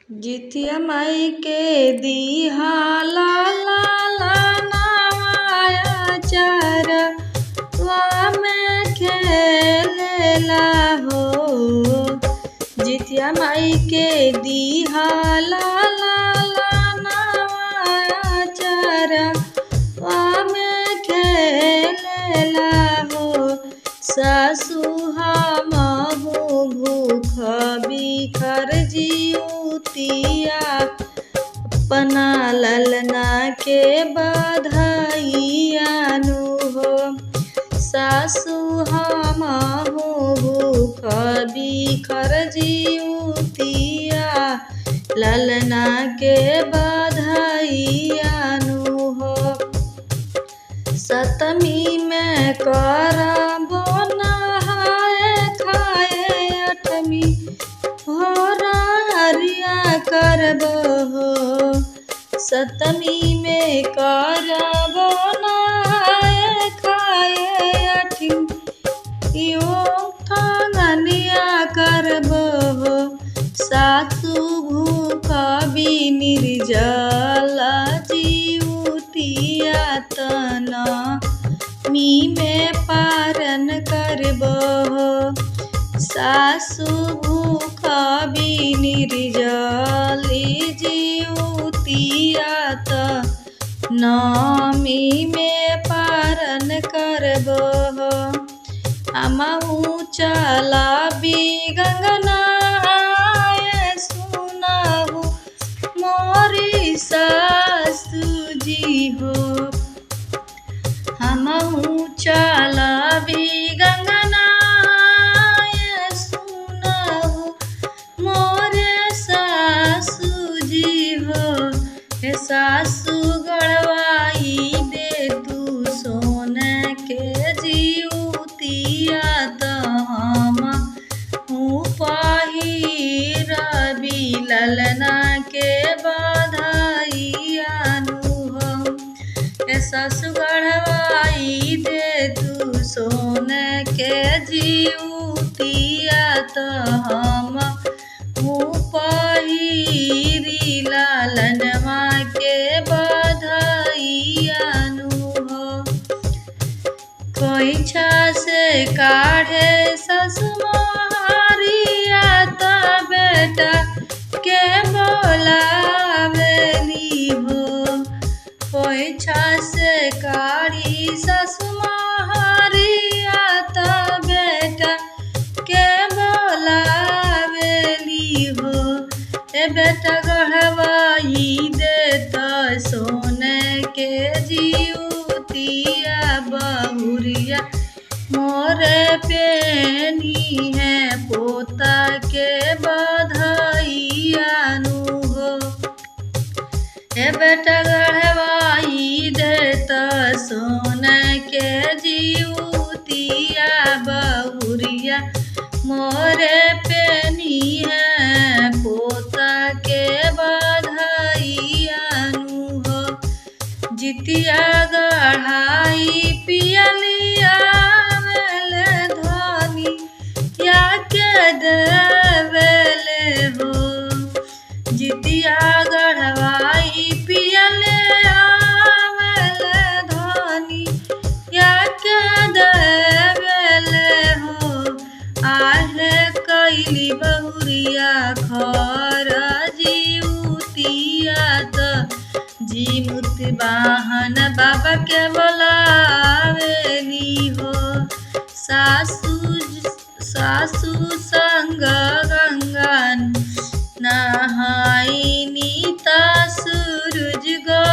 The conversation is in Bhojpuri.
जितिया माई के दिहा ला ला ला नवाया चार में खेलेला हो। जितिया माई के दिहा ला ला ला नवाया चार में खेलेला हो। सासु हमहु भूख बिखर जिउतिया अपना ललना के बधाइया नु हो। सासु हमहु भूख बिखर जिउतिया ललना के बधाइया नु हो। सतमी में करबो नहाए खाए अठमी होरिया करबो हो। सतमी में करबो नहाए खाए अठमी ठंगनिया करबो हो। सासु भूख भी निर्जल जिउतिया तना मी में पारन करबो हो। सासु भूख भी निर्जल जिउतिया नमी में पारन करबो हो। हमहु चलाबी गंगना सुनहु मोरी सासु जी हो। हमहु चलाबी गंगना सुनहु मोरे सासु जी हो। हे सासु गढ़वाई दे तू सोने के जिउतिया हमहु पहिरबी ललना के बधाइया नु हो। हे सासु गढ़वाई दे तू सोने के जिउतिया हमहु पहिरी ललनवा के बधाइया नु हो। खोइछा से काढ़े सासु मोहरिया बेटा के बोलावेली हो। खोइछा से काढ़ी सासु मोहरिया बेटा के बोलावेली हो। ए बेटा गढ़वाई देता सोने के जिउतिया बहुरिया मोरे पेनी है पोता के बधाइया नु हो। हे बेटा गढ़वाई देता सोने के जिउतिया बहुरिया मोरे पेनी है पोता के बधाइया नु हो। जितिया गढ़ाई पियलिया वेले धनी या के देवेले हो। जितिया गढ़वाई पियले वेले धनी या के देवेले हो। आहे कैली बहुरिया खर जिउतिया जीमुत वाहन बाबा के बोलावेली हो। सासु संग गंगा नहाई नीता सूरज गो